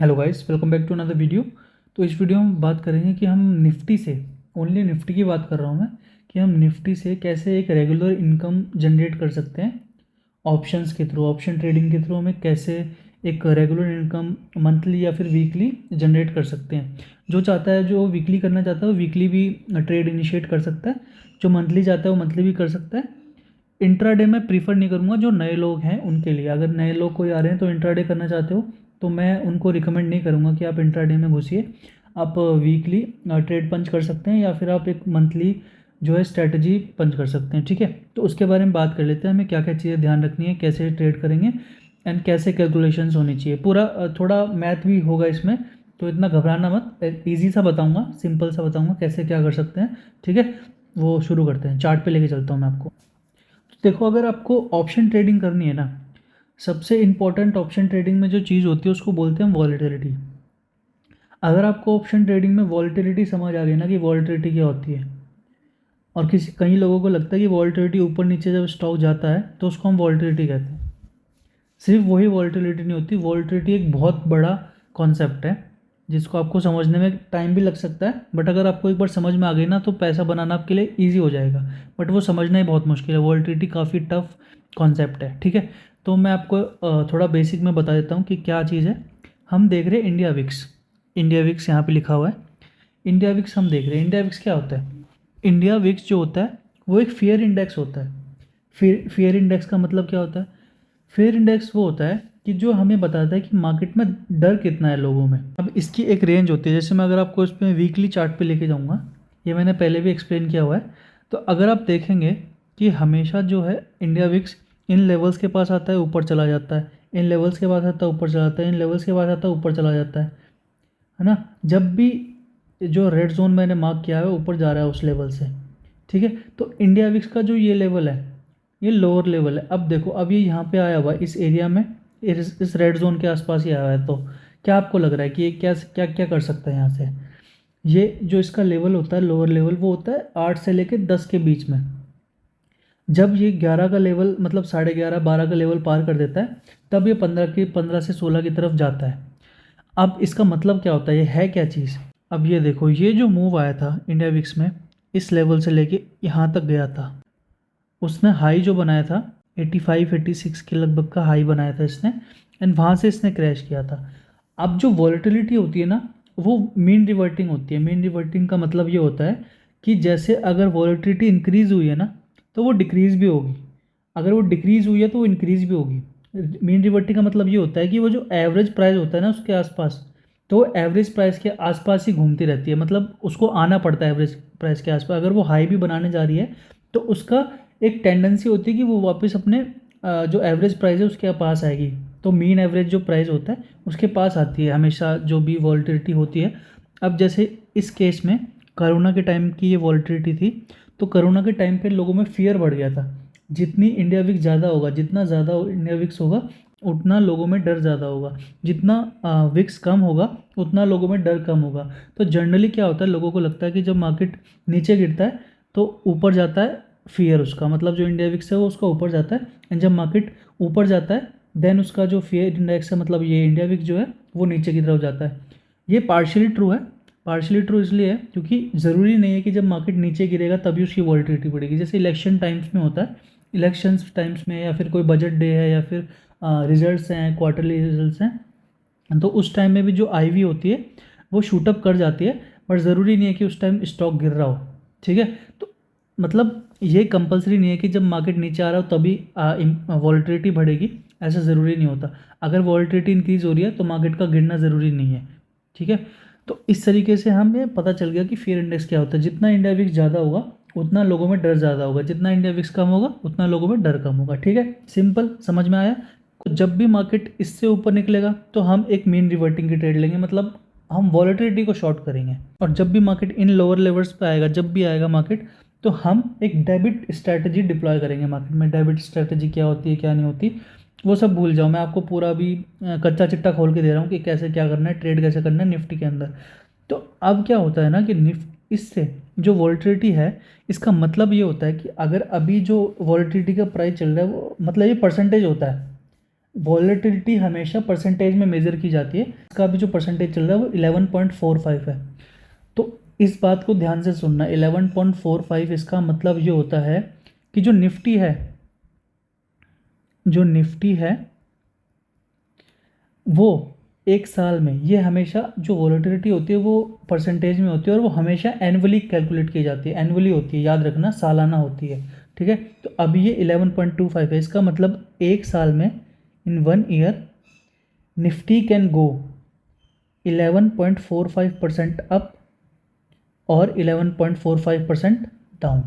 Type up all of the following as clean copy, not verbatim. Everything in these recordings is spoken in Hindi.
Hello guys, welcome back to another video. तो इस वीडियो में बात करेंगे कि हम निफ्टी से, ओनली निफ्टी की बात कर रहा हूँ मैं, कि हम निफ्टी से कैसे एक रेगुलर इनकम जनरेट कर सकते हैं ऑप्शंस के थ्रू, ऑप्शन ट्रेडिंग के थ्रू हमें कैसे एक रेगुलर इनकम मंथली या फिर वीकली जनरेट कर सकते हैं। जो चाहता है, जो वीकली करना चाहता है वो वीकली भी ट्रेड इनिशिएट कर सकता है, जो मंथली चाहता है वो मंथली भी कर सकता है। इंट्राडे मैं प्रीफर नहीं करूँगा, जो नए लोग हैं उनके लिए। अगर नए लोग कोई आ रहे हैं तो इंट्राडे करना चाहते हो तो मैं उनको रिकमेंड नहीं करूँगा कि आप इंट्राडे में घुसिए। आप वीकली ट्रेड पंच कर सकते हैं या फिर आप एक मंथली जो है स्ट्रैटेजी पंच कर सकते हैं। ठीक है, तो उसके बारे में बात कर लेते हैं, हमें क्या क्या चीज़ें ध्यान रखनी है, कैसे ट्रेड करेंगे एंड कैसे कैलकुलेशंस होनी चाहिए। पूरा थोड़ा मैथ भी होगा इसमें, तो इतना घबराना मत, ईजी सा बताऊँगा, सिंपल सा बताऊँगा कैसे क्या कर सकते हैं। ठीक है, वो शुरू करते हैं। चार्ट पे लेके चलता हूँ मैं आपको। देखो, अगर आपको ऑप्शन ट्रेडिंग करनी है ना, सबसे इम्पॉर्टेंट ऑप्शन ट्रेडिंग में जो चीज़ होती है उसको बोलते हैं वॉलेटिलिटी। अगर आपको ऑप्शन ट्रेडिंग में वॉलेटिलिटी समझ आ गई ना कि वॉलेटिलिटी क्या होती है, और कई लोगों को लगता है कि वॉलेटिलिटी ऊपर नीचे जब स्टॉक जाता है तो उसको हम वॉलेटिलिटी कहते हैं। सिर्फ वही वॉलेटिलिटी नहीं होती, वॉलेटिलिटी एक बहुत बड़ा कॉन्सेप्ट है जिसको आपको समझने में टाइम भी लग सकता है, बट अगर आपको एक बार समझ में आ गई ना तो पैसा बनाना आपके लिए ईजी हो जाएगा। बट वो समझना ही बहुत मुश्किल है, वॉलेटिलिटी काफ़ी टफ कॉन्सेप्ट है। ठीक है, तो मैं आपको थोड़ा बेसिक में बता देता हूँ कि क्या चीज़ है। हम देख रहे हैं इंडिया विक्स, इंडिया विक्स यहाँ पे लिखा हुआ है। इंडिया विक्स हम देख रहे हैं। इंडिया विक्स क्या होता है? इंडिया विक्स जो होता है वो एक फेयर इंडेक्स होता है। फेयर इंडेक्स का मतलब क्या होता है? फेयर इंडेक्स वो होता है कि जो हमें बताता है कि मार्केट में डर कितना है लोगों में। अब इसकी एक रेंज होती है, जैसे मैं अगर आपको इसमें वीकली चार्ट पे लेके जाऊंगा, ये मैंने पहले भी एक्सप्लेन किया हुआ है। तो अगर आप देखेंगे कि हमेशा जो है इंडिया विक्स इन लेवल्स के पास आता है, ऊपर चला जाता है, इन लेवल्स के पास आता है, ऊपर चला जाता है, इन लेवल्स के पास आता है, ऊपर चला जाता है ना। जब भी जो रेड जोन मैंने मार्क किया है ऊपर जा रहा है उस लेवल से। ठीक है, तो इंडिया विक्स का जो ये लेवल है ये लोअर लेवल है। अब देखो, अब ये यहाँ पे आया हुआ है इस एरिया में, इस रेड जोन के आसपास ही आया हुआ है। तो क्या आपको लग रहा है कि ये क्या क्या क्या कर सकता है यहाँ से? ये जो इसका लेवल होता है लोअर लेवल, वो होता है 8 से लेकर 10 के बीच में। जब ये 11 का लेवल, मतलब 11:30 12 का लेवल पार कर देता है, तब ये 15 से 16 की तरफ जाता है। अब इसका मतलब क्या होता है, ये है क्या चीज़? अब ये देखो, ये जो मूव आया था इंडिया विक्स में, इस लेवल से लेके यहाँ तक गया था। उसने हाई जो बनाया था 85 86 के लगभग का हाई बनाया था इसने, एंड वहाँ से इसने क्रैश किया था। अब जो वॉलेटिलिटी होती है ना, वो मीन रिवर्टिंग होती है। मीन रिवर्टिंग का मतलब ये होता है कि जैसे अगर वॉलेटिलिटी इंक्रीज़ हुई है ना तो वो डिक्रीज़ भी होगी, अगर वो डिक्रीज़ हुई है तो वो इंक्रीज़ भी होगी। मीन रिवर्टिंग का मतलब ये होता है कि वो जो एवरेज प्राइस होता है ना उसके आसपास, तो वो एवरेज प्राइस के आसपास ही घूमती रहती है, मतलब उसको आना पड़ता है एवरेज प्राइस के आसपास। अगर वो हाई भी बनाने जा रही है तो उसका एक टेंडेंसी होती है कि वो वापस अपने जो एवरेज प्राइस है उसके पास आएगी। तो मीन एवरेज जो प्राइस होता है उसके पास आती है हमेशा जो भी वॉलेटिलिटी होती है। अब जैसे इस केस में कोरोना के टाइम की ये वॉलेटिलिटी थी, तो कोरोना के टाइम पे लोगों में फियर बढ़ गया था। जितनी इंडिया विक्स ज़्यादा होगा, जितना ज़्यादा इंडिया विक्स होगा उतना लोगों में डर ज़्यादा होगा, जितना विक्स कम होगा उतना लोगों में डर कम होगा। तो जनरली क्या होता है, लोगों को लगता है कि जब मार्केट नीचे गिरता है तो ऊपर जाता है फियर, उसका मतलब जो इंडिया विक्स है वो उसका ऊपर जाता है, एंड जब मार्केट ऊपर जाता है देन उसका जो फियर इंडेक्स है, मतलब ये इंडिया विक्स जो है वो नीचे की तरफ जाता है। ये पार्शियली ट्रू है। पार्शियली ट्रू इसलिए है क्योंकि ज़रूरी नहीं है कि जब मार्केट नीचे गिरेगा तभी उसकी वॉलेटिलिटी बढ़ेगी। जैसे इलेक्शन टाइम्स में होता है, इलेक्शंस टाइम्स में या फिर कोई बजट डे है या फिर रिजल्ट्स हैं, क्वार्टरली रिजल्ट्स हैं, तो उस टाइम में भी जो आईवी होती है वो शूटअप कर जाती है, बट ज़रूरी नहीं है कि उस टाइम स्टॉक गिर रहा हो। ठीक है, तो मतलब ये कंपलसरी नहीं है कि जब मार्केट नीचे आ रहा हो तभी वॉलेटिलिटी बढ़ेगी, ऐसा ज़रूरी नहीं होता। अगर वॉलेटिलिटी इंक्रीज़ हो रही है तो मार्केट का गिरना ज़रूरी नहीं है। ठीक है, तो इस तरीके से हमें पता चल गया कि फियर इंडेक्स क्या होता है। जितना इंडिया विक्स ज़्यादा होगा उतना लोगों में डर ज़्यादा होगा, जितना इंडिया विक्स कम होगा उतना लोगों में डर कम होगा। ठीक है, सिंपल, समझ में आया? तो जब भी मार्केट इससे ऊपर निकलेगा तो हम एक मीन रिवर्टिंग की ट्रेड लेंगे, मतलब हम वॉलेटिलिटी को शॉर्ट करेंगे। और जब भी मार्केट इन लोअर लेवल्स पे आएगा, जब भी आएगा मार्केट, तो हम एक डेबिट स्ट्रैटेजी डिप्लॉय करेंगे मार्केट में। डेबिट स्ट्रैटेजी क्या होती है क्या नहीं होती वो सब भूल जाओ, मैं आपको पूरा अभी कच्चा चिट्टा खोल के दे रहा हूँ कि कैसे क्या करना है, ट्रेड कैसे करना है निफ्टी के अंदर। तो अब क्या होता है ना कि इससे जो वॉलेटिलिटी है, इसका मतलब ये होता है कि अगर अभी जो वॉलेटिलिटी का प्राइस चल रहा है वो, मतलब ये परसेंटेज होता है। वॉलेटिलिटी हमेशा परसेंटेज में मेज़र की जाती है। इसका भी जो परसेंटेज चल रहा है वो 11.45 है। तो इस बात को ध्यान से सुनना, 11.45 इसका मतलब ये होता है कि जो निफ्टी है वो एक साल में, ये हमेशा जो वॉलेटिलिटी होती है वो परसेंटेज में होती है और वो हमेशा एनुअली कैलकुलेट की जाती है, एनुअली होती है, याद रखना, सालाना होती है। ठीक है, तो अब ये 11.25 है, इसका मतलब एक साल में, इन 1 year, Nifty can go 11.45% up और 11.45% डाउन।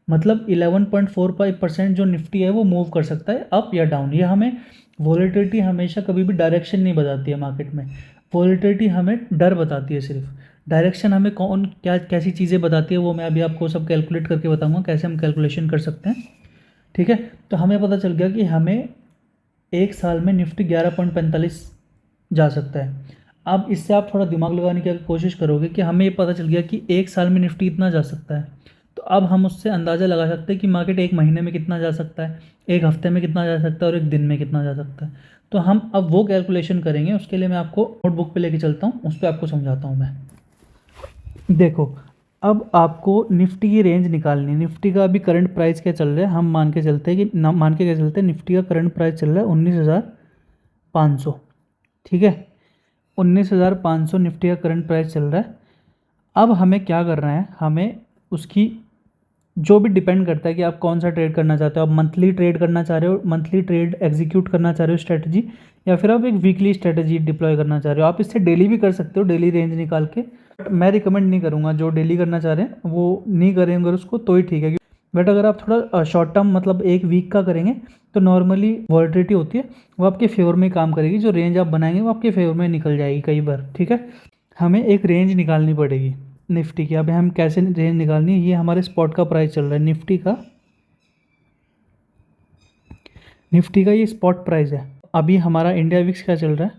मतलब 11.45% जो निफ्टी है वो मूव कर सकता है अप या डाउन। ये हमें वॉलेटिलिटी हमेशा कभी भी डायरेक्शन नहीं बताती है मार्केट में, वॉलेटिलिटी हमें डर बताती है सिर्फ। डायरेक्शन हमें कौन क्या कैसी चीज़ें बताती है वो मैं अभी आपको सब कैलकुलेट करके बताऊंगा कैसे हम कैलकुलेशन कर सकते हैं। ठीक है, तो हमें पता चल गया कि हमें एक साल में निफ्टी 11.45 जा सकता है। अब इससे आप थोड़ा दिमाग लगाने की कोशिश करोगे कि हमें ये पता चल गया कि एक साल में निफ्टी इतना जा सकता है, तो अब हम उससे अंदाज़ा लगा सकते हैं कि मार्केट एक महीने में कितना जा सकता है, एक हफ्ते में कितना जा सकता है और एक दिन में कितना जा सकता है। तो हम अब वो कैलकुलेशन करेंगे, उसके लिए मैं आपको नोटबुक पे लेके चलता हूँ, उस पर आपको समझाता हूँ मैं। देखो, अब आपको निफ्टी की रेंज निकालनी है। निफ्टी का अभी करंट प्राइस क्या चल रहा है, हम मान के चलते हैं कि ना मान के क्या चलते हैं, निफ्टी का करंट प्राइस चल रहा है 19,500। ठीक है, 19,500 निफ्टी का करंट प्राइस चल रहा है। अब हमें क्या करना है, हमें उसकी जो भी डिपेंड करता है कि आप कौन सा ट्रेड करना चाहते हो, आप मंथली ट्रेड करना चाह रहे हो, मंथली ट्रेड एग्जीक्यूट करना चाह रहे हो स्ट्रेटजी, या फिर आप एक वीकली स्ट्रेटजी डिप्लॉय करना चाह रहे हो। आप इससे डेली भी कर सकते हो, डेली रेंज निकाल के। मैं रिकमेंड नहीं करूँगा, जो डेली करना चाह रहे हैं वो नहीं करेंगे उसको तो ही ठीक है। बट अगर आप थोड़ा शॉर्ट टर्म मतलब एक वीक का करेंगे तो नॉर्मली वॉलेटिलिटी होती है वो आपके फेवर में काम करेगी, जो रेंज आप बनाएंगे वो आपके फेवर में निकल जाएगी कई बार। ठीक है, हमें एक रेंज निकालनी पड़ेगी निफ्टी की। अब हम कैसे रेंज निकालनी है, ये हमारे स्पॉट का प्राइस चल रहा है निफ्टी का ये स्पॉट प्राइस है। अभी हमारा इंडिया विक्स क्या चल रहा है,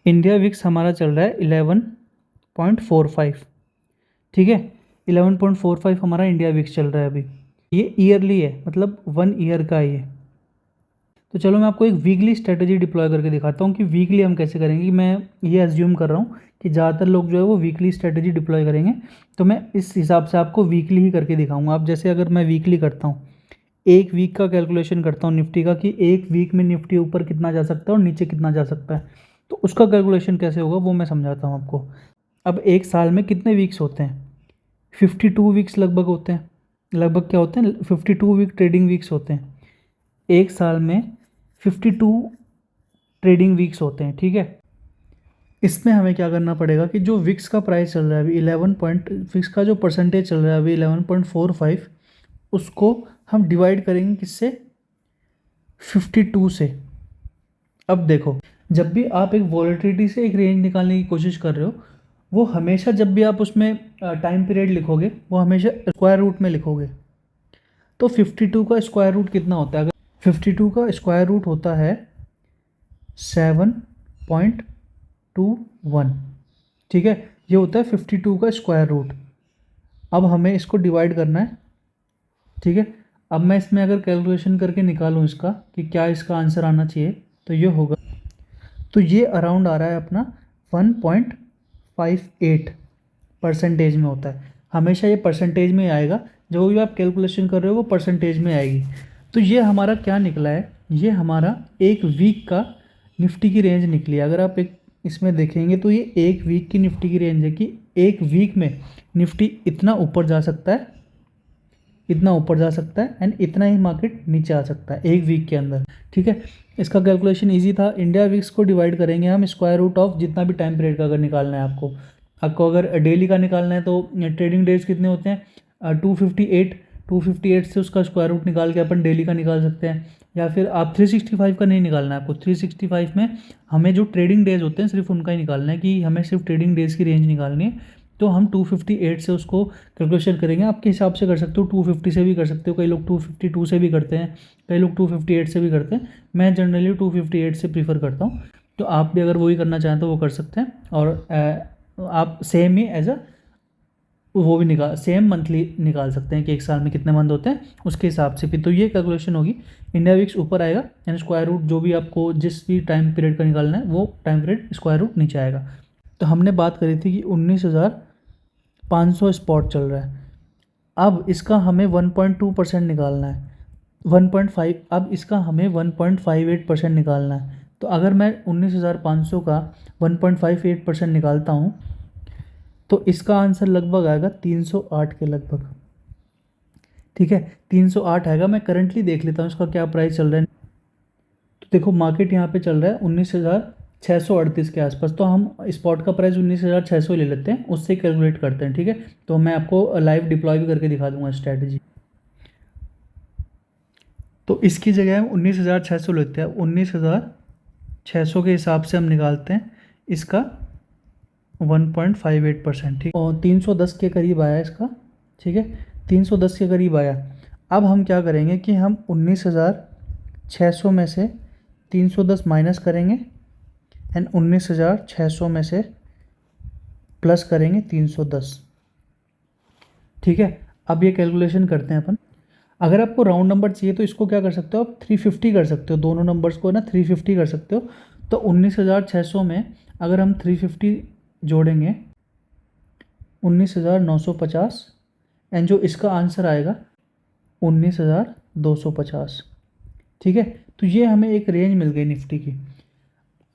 इंडिया विक्स हमारा चल रहा है 11.45। ठीक है, 11.45 हमारा इंडिया विक्स चल रहा है अभी। ये ईयरली है, मतलब 1 ईयर का है ये। तो चलो मैं आपको एक वीकली स्ट्रेटजी डिप्लॉय करके दिखाता हूँ कि वीकली हम कैसे करेंगे। कि मैं ये एज्यूम कर रहा हूँ कि ज़्यादातर लोग जो है वो वीकली स्ट्रेटजी डिप्लॉय करेंगे, तो मैं इस हिसाब से आपको वीकली ही करके दिखाऊंगा। अब जैसे अगर मैं वीकली करता हूँ, एक वीक का कैलकुलेशन करता हूँ निफ्टी का, कि एक वीक में निफ्टी ऊपर कितना जा सकता है और नीचे कितना जा सकता है, तो उसका कैलकुलेशन कैसे होगा वो मैं समझाता हूँ आपको। अब एक साल में कितने वीक्स होते हैं, 52 वीक्स लगभग होते हैं। लगभग क्या होते हैं, 52 वीक ट्रेडिंग वीक्स होते हैं। एक साल में 52 ट्रेडिंग वीक्स होते हैं। ठीक है, इसमें हमें क्या करना पड़ेगा कि जो विक्स का प्राइस चल रहा है अभी 11 पॉइंट, विक्स का जो परसेंटेज चल रहा है अभी 11.45, उसको हम डिवाइड करेंगे किससे, 52 से। अब देखो, जब भी आप एक वॉलेटिलिटी से एक रेंज निकालने की कोशिश कर रहे हो, वो हमेशा जब भी आप उसमें टाइम पीरियड लिखोगे वो हमेशा स्क्वायर रूट में लिखोगे। तो 52 का स्क्वायर रूट कितना होता है, अगर 52 का स्क्वायर रूट होता है 7.21। ठीक है, ये होता है 52 का स्क्वायर रूट। अब हमें इसको डिवाइड करना है। ठीक है, अब मैं इसमें अगर कैलकुलेशन करके निकालूँ इसका कि क्या इसका आंसर आना चाहिए, तो ये होगा, तो ये अराउंड आ रहा है अपना 1.58 परसेंटेज में होता है। हमेशा ये परसेंटेज में आएगा, जो भी आप कैलकुलेशन कर रहे हो वो परसेंटेज में आएगी। तो ये हमारा क्या निकला है, ये हमारा एक वीक का निफ्टी की रेंज निकली है। अगर आप एक इसमें देखेंगे तो ये एक वीक की निफ्टी की रेंज है कि एक वीक में निफ्टी इतना ऊपर जा सकता है, इतना ऊपर जा सकता है, एंड इतना ही मार्केट नीचे आ सकता है एक वीक के अंदर। ठीक है, इसका कैलकुलेशन इजी था। इंडिया वीक्स को डिवाइड करेंगे हम स्क्वायर रूट ऑफ जितना भी टाइम पीरियड का अगर निकालना है आपको अगर डेली का निकालना है तो ट्रेडिंग डेज कितने होते हैं, 258 से उसका स्क्वायर रूट निकाल के अपन डेली का निकाल सकते हैं। या फिर आप 365 का नहीं निकालना है आपको, 365 में हमें जो ट्रेडिंग डेज होते हैं सिर्फ उनका ही निकालना है, कि हमें सिर्फ ट्रेडिंग डेज की रेंज निकालनी है। तो हम 258 से उसको कैलकुलेशन करेंगे, आपके हिसाब से कर सकते हो, 250 से भी कर सकते हो, कई लोग 252 से भी करते हैं, कई लोग 258 से भी करते हैं। मैं जनरली 258 से प्रीफर करता हूँ, तो आप भी अगर वही करना चाहें तो वो कर सकते हैं। और आप सेम ही एज अ वो भी सेम मंथली निकाल सकते हैं कि एक साल में कितने मंथ होते हैं उसके हिसाब से भी। तो ये कैलकुलेशन होगी, इंडिया वीक्स ऊपर आएगा एंड स्क्वायर रूट जो भी आपको जिस भी टाइम पीरियड का निकालना है वो टाइम पीरियड स्क्वायर रूट नीचे आएगा। तो हमने बात करी थी कि 19,500 स्पॉट चल रहा है। अब इसका हमें 1.2% निकालना है, 1.5, अब इसका हमें 1.58% निकालना है। तो अगर मैं 19,500 का 1.58% निकालता हूँ तो इसका आंसर लगभग आएगा 308 के लगभग। ठीक है, 308 आएगा। मैं करंटली देख लेता हूँ इसका क्या प्राइस चल रहा है। तो देखो मार्केट यहाँ पे चल रहा है 19,638 के आसपास। तो हम स्पॉट का प्राइस 19,600 ले लेते हैं, उससे कैलकुलेट करते हैं। ठीक है, तो मैं आपको लाइव डिप्लॉय भी करके दिखा दूंगा स्ट्रैटेजी। तो इसकी जगह हम 19,600 लेते हैं। 19,600 के हिसाब से हम निकालते हैं इसका 1.58%। ठीक, और 310 के करीब आया इसका। ठीक है, 310 के करीब आया। अब हम क्या करेंगे कि हम 19,600 में से 310 माइनस करेंगे एंड 19,600 में से प्लस करेंगे 310। ठीक है, अब ये कैलकुलेशन करते हैं अपन। अगर आपको राउंड नंबर चाहिए तो इसको क्या कर सकते हो आप 350 कर सकते हो, दोनों नंबर्स को ना 350 कर सकते हो। तो 19,600 में अगर हम 350 जोड़ेंगे 19,950 एंड जो इसका आंसर आएगा 19,250। ठीक है, तो ये हमें एक रेंज मिल गई निफ्टी की।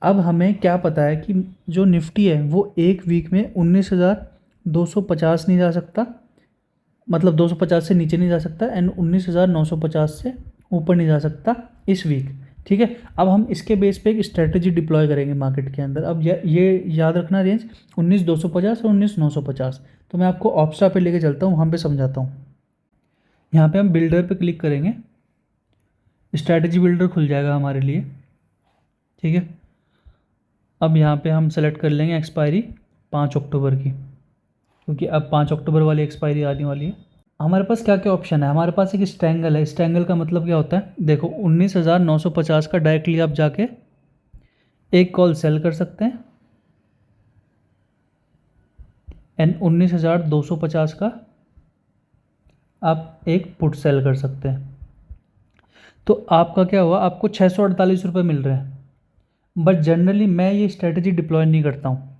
अब हमें क्या पता है कि जो निफ्टी है वो एक वीक में 19,250 नहीं जा सकता, मतलब 250 से नीचे नहीं जा सकता एंड 19,950 से ऊपर नहीं जा सकता इस वीक। ठीक है, अब हम इसके बेस पे एक स्ट्रेटजी डिप्लॉय करेंगे मार्केट के अंदर। अब ये याद रखना रेंज 19,250 और 19,950। तो मैं आपको ऑप्शा पे लेके चलता हूँ, वहाँ पे समझाता हूँ। यहाँ पे हम बिल्डर पे क्लिक करेंगे, स्ट्रैटेजी बिल्डर खुल जाएगा हमारे लिए। ठीक है, अब यहाँ पे हम सेलेक्ट कर लेंगे एक्सपायरी 5 अक्टूबर की, क्योंकि अब 5 अक्टूबर वाली एक्सपायरी आने वाली है। हमारे पास क्या क्या ऑप्शन है, हमारे पास एक स्ट्रैंगल है। स्ट्रैंगल का मतलब क्या होता है, देखो 19,950 का डायरेक्टली आप जाके एक कॉल सेल कर सकते हैं एंड 19,250 का आप एक पुट सेल कर सकते हैं। तो आपका क्या हुआ, आपको 648 रुपये मिल रहे हैं। बट जनरली मैं ये स्ट्रेटजी डिप्लॉय नहीं करता हूँ,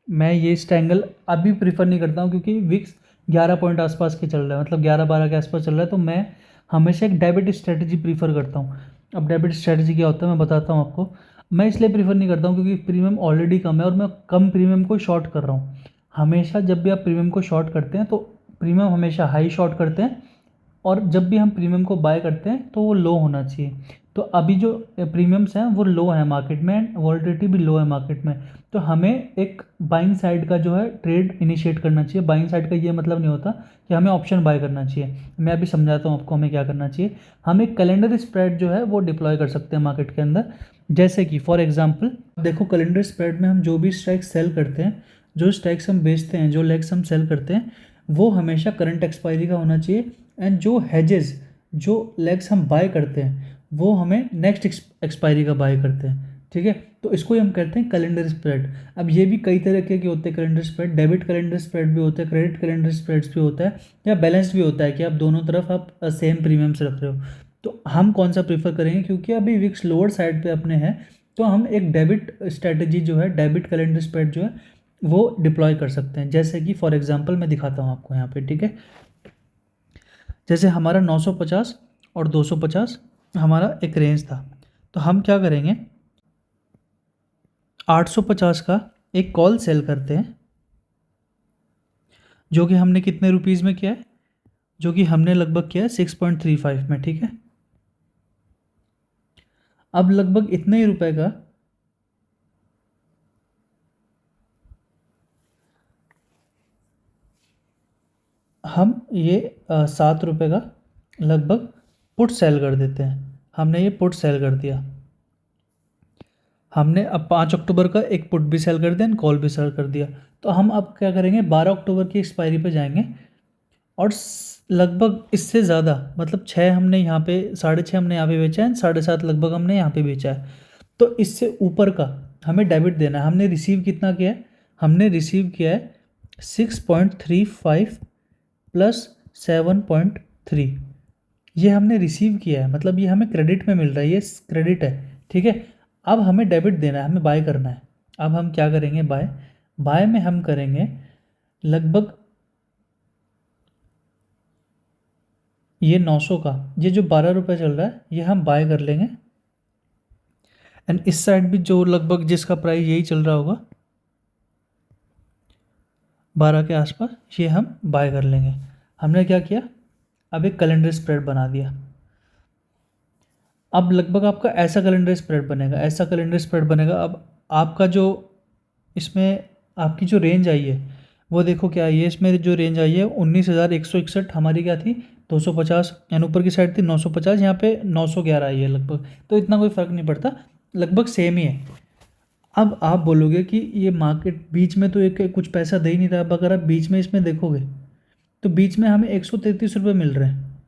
मैं ये स्ट्रैंगल अभी प्रीफर नहीं करता हूँ, क्योंकि विक्स 11 पॉइंट आसपास के चल रहा है, मतलब 11-12 के आसपास चल रहा है। तो मैं हमेशा एक डेबिट स्ट्रेटजी प्रीफर करता हूँ। अब डेबिट स्ट्रेटजी क्या होता है मैं बताता हूँ आपको। मैं इसलिए प्रीफर नहीं करता हूँ क्योंकि प्रीमियम ऑलरेडी कम है और मैं कम प्रीमियम को शॉर्ट कर रहा हूँ। हमेशा जब भी आप प्रीमियम को शॉर्ट करते हैं तो प्रीमियम हमेशा हाई शॉर्ट करते हैं, और जब भी हम प्रीमियम को बाय करते हैं तो वो लो होना चाहिए। तो अभी जो प्रीमियम्स हैं वो लो है मार्केट में एंड वॉलेटिलिटी भी लो है मार्केट में। तो हमें एक बाइंग साइड का जो है ट्रेड इनिशिएट करना चाहिए। बाइंग साइड का ये मतलब नहीं होता कि हमें ऑप्शन बाय करना चाहिए। मैं अभी समझाता हूँ आपको हमें क्या करना चाहिए। हम एक कैलेंडर स्प्रेड जो है वो डिप्लॉय कर सकते हैं मार्केट के अंदर। जैसे कि फॉर एग्जाम्पल देखो, कैलेंडर स्प्रेड में हम जो भी स्ट्राइक सेल करते हैं, जो स्ट्राइक्स हम बेचते हैं, जो लेग्स हम सेल करते हैं, वो हमेशा करंट एक्सपायरी का होना चाहिए एंड जो हेजेस, जो लेग्स हम बाय करते हैं वो हमें नेक्स्ट एक्सपायरी का बाय करते हैं। ठीक है, तो इसको ही हम कहते हैं कैलेंडर स्प्रेड। अब ये भी कई तरह के होते हैं calendar spread. Debit calendar spread भी होता है, क्रेडिट कैलेंडर स्प्रेड्स भी होता है, या बैलेंस्ड भी होता है कि आप दोनों तरफ आप सेम प्रीमियम से रख रहे हो। तो हम कौन सा प्रीफर करेंगे, क्योंकि अभी विक्स लोअर साइड पे अपने हैं, तो हम एक डेबिट स्ट्रेटजी जो है, डेबिट कैलेंडर स्प्रेड जो है वो डिप्लॉय कर सकते हैं। जैसे कि फॉर एग्जांपल मैं दिखाता हूँ आपको यहाँ पे। ठीक है, जैसे हमारा 950 और 250 हमारा एक रेंज था, तो हम क्या करेंगे 850 का एक कॉल सेल करते हैं, जो कि हमने कितने रुपीज़ में किया है, जो कि हमने लगभग किया है 6.35 में। ठीक है, अब लगभग इतने ही रुपए का हम ये 7 रुपये का लगभग पुट सेल कर देते हैं। हमने ये पुट सेल कर दिया। हमने अब 5 अक्टूबर का एक पुट भी सेल कर दिया, कॉल भी सेल कर दिया। तो हम अब क्या करेंगे, 12 अक्टूबर की एक्सपायरी पे जाएंगे और लगभग इससे ज़्यादा, मतलब 6 हमने यहाँ पे, 6.5 हमने यहाँ पे बेचा है, 7.5 लगभग हमने यहाँ पे बेचा है। तो इससे ऊपर का हमें डेबिट देना है। हमने रिसीव कितना किया है, हमने रिसीव किया है 6.35 प्लस 7.3 ये हमने रिसीव किया है, मतलब ये हमें क्रेडिट में मिल रहा है, ये क्रेडिट है। ठीक है, अब हमें डेबिट देना है, हमें बाय करना है। अब हम क्या करेंगे, बाय में हम करेंगे लगभग ये 900 का, ये जो 12 रुपये चल रहा है ये हम बाय कर लेंगे। एंड इस साइड भी जो लगभग जिसका प्राइस यही चल रहा होगा 12 के आसपास, ये हम बाय कर लेंगे। हमने क्या किया, अब एक कैलेंडर स्प्रेड बना दिया। अब लगभग आपका ऐसा कैलेंडर स्प्रेड बनेगा, ऐसा कैलेंडर स्प्रेड बनेगा। अब आपका जो इसमें आपकी जो रेंज आई है वो देखो क्या आई है, इसमें जो रेंज आई है 19,161 हमारी क्या थी 250, एंड ऊपर की साइड थी 950, यहाँ पे 911 आई है लगभग। तो इतना कोई फ़र्क नहीं पड़ता, लगभग सेम ही है। अब आप बोलोगे कि ये मार्केट बीच में तो एक कुछ पैसा दे ही नहीं रहा। अब अगर आप बीच में इसमें देखोगे तो बीच में हमें 133 रुपये मिल रहे हैं,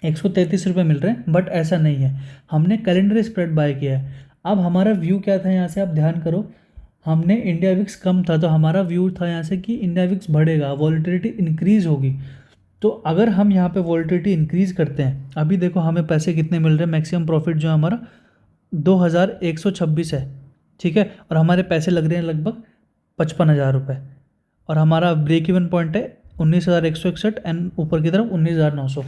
133 रुपये मिल रहे हैं, बट ऐसा नहीं है, हमने कैलेंडर स्प्रेड बाय किया है। अब हमारा व्यू क्या था यहाँ से, आप ध्यान करो, हमने इंडिया विक्स कम था तो हमारा व्यू था यहाँ से कि इंडिया विक्स बढ़ेगा, वॉलेटिलिटी इंक्रीज़ होगी। तो अगर हम यहाँ पे वॉलेटिलिटी इंक्रीज़ करते हैं, अभी देखो हमें पैसे कितने मिल रहे हैं, मैक्सिमम प्रॉफिट जो है हमारा 2,126 है। ठीक है, और हमारे पैसे लग रहे हैं लगभग 55,000 रुपये, और हमारा ब्रेक इवन पॉइंट है 19,161 एंड ऊपर की तरफ 19,900।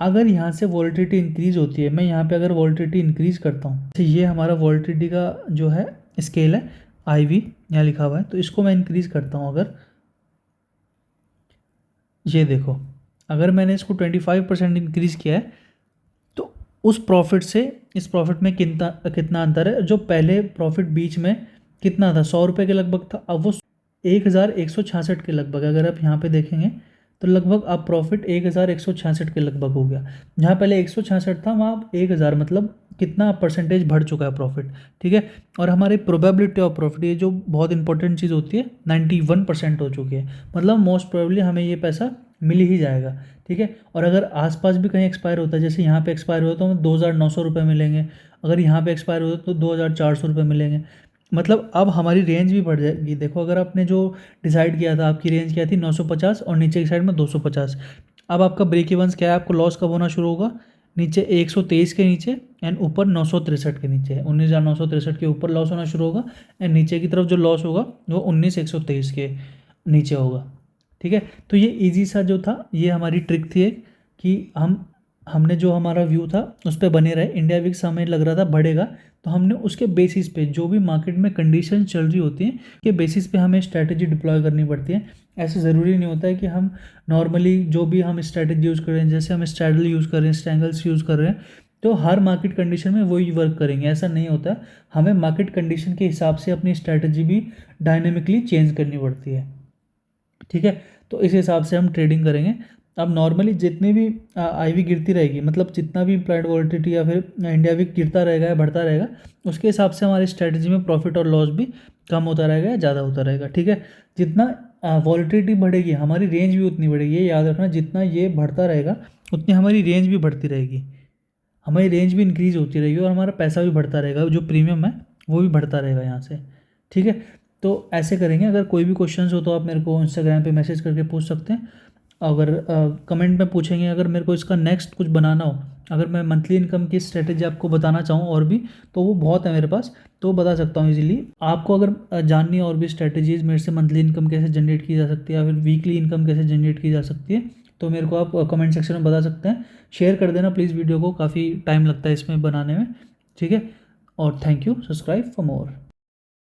अगर यहाँ से वॉलेटिलिटी इंक्रीज़ होती है, मैं यहाँ पे अगर वॉलेटिलिटी इंक्रीज़ करता हूँ तो ये हमारा वॉलेटिलिटी का जो है स्केल है IV यहाँ लिखा हुआ है, तो इसको मैं इंक्रीज़ करता हूँ। अगर ये देखो, अगर मैंने इसको 25% इंक्रीज़ किया है तो उस प्रॉफिट से इस प्रॉफिट में कितना अंतर है। जो पहले प्रॉफिट बीच में कितना था, 100 रुपये के लगभग था, अब वो 1,166 के लगभग। अगर आप यहाँ पे देखेंगे तो लगभग अब प्रॉफिट 1,166 के लगभग हो गया। जहाँ पहले 166 था वहाँ अब 1,000, मतलब कितना परसेंटेज बढ़ चुका है प्रॉफिट। ठीक है, और हमारी प्रोबेबिलिटी ऑफ प्रॉफिट, ये जो बहुत इंपॉर्टेंट चीज़ होती है, 91% हो चुकी है, मतलब मोस्ट प्रोबेबली हमें ये पैसा मिल ही जाएगा। ठीक है, और अगर आसपास भी कहीं एक्सपायर होता है, जैसे यहाँ पे एक्सपायर हुआ तो हमें 2,900 रुपये मिलेंगे, अगर यहाँ पे एक्सपायर होता तो 2,400 रुपये मिलेंगे। मतलब अब हमारी रेंज भी बढ़ जाएगी। देखो, अगर आपने जो डिसाइड किया था, आपकी रेंज क्या थी 950 और नीचे की साइड में 250, अब आपका ब्रेक इवंस क्या है, आपको लॉस कब होना शुरू होगा, नीचे 123 के नीचे एंड ऊपर 963 के नीचे, 19,963 के ऊपर लॉस होना शुरू होगा, एंड नीचे की तरफ जो लॉस होगा वो 19,123 के नीचे होगा। ठीक है, तो ये इजी सा जो था, ये हमारी ट्रिक थी एक, कि हमने जो हमारा व्यू था उस पर बने रहे। इंडिया विक्स हमें लग रहा था बढ़ेगा, तो हमने उसके बेसिस पे, जो भी मार्केट में कंडीशन चल रही होती हैं के बेसिस पे हमें स्ट्रैटेजी डिप्लॉय करनी पड़ती है। ऐसे ज़रूरी नहीं होता है कि हम नॉर्मली जो भी हम स्ट्रैटेजी यूज़ कर रहे हैं, जैसे हम स्ट्रैडल यूज़ कर रहे हैं, स्ट्रैंगल्स यूज़ कर रहे हैं, तो हर मार्केट कंडीशन में वही वर्क करेंगे, ऐसा नहीं होता। हमें मार्केट कंडीशन के हिसाब से अपनी स्ट्रैटेजी भी डायनेमिकली चेंज करनी पड़ती है। ठीक है, तो इस हिसाब से हम ट्रेडिंग करेंगे। अब नॉर्मली जितनी भी IV गिरती रहेगी, मतलब जितना भी इम्प्लाइड वॉलेटिलिटी या फिर इंडिया विक गिरता रहेगा या बढ़ता रहेगा, उसके हिसाब से हमारी स्ट्रैटेजी में प्रॉफिट और लॉस भी कम होता रहेगा या ज़्यादा होता रहेगा। ठीक है, जितना वॉलेटिलिटी बढ़ेगी हमारी रेंज भी उतनी बढ़ेगी, ये याद रखना, जितना ये बढ़ता रहेगा उतनी हमारी रेंज भी बढ़ती रहेगी, हमारी रेंज भी इंक्रीज़ होती रहेगी और हमारा पैसा भी बढ़ता रहेगा, जो प्रीमियम है वो भी बढ़ता रहेगा यहाँ से। ठीक है, तो ऐसे करेंगे। अगर कोई भी क्वेश्चंस हो तो आप मेरे को इंस्टाग्राम पे मैसेज करके पूछ सकते हैं। अगर कमेंट में पूछेंगे, अगर मेरे को इसका नेक्स्ट कुछ बनाना हो, अगर मैं मंथली इनकम की स्ट्रेटेजी आपको बताना चाहूँ और भी, तो वो बहुत है मेरे पास, तो बता सकता हूँ इजीली। आपको अगर जाननी है और भी स्ट्रेटेजीज़ मेरे से, मंथली इनकम कैसे जनरेट की जा सकती है या फिर वीकली इनकम कैसे जनरेट की जा सकती है, तो मेरे को आप कमेंट सेक्शन में बता सकते हैं। शेयर कर देना प्लीज़ वीडियो को, काफ़ी टाइम लगता है इसमें बनाने में। ठीक है, और thank you, subscribe for more.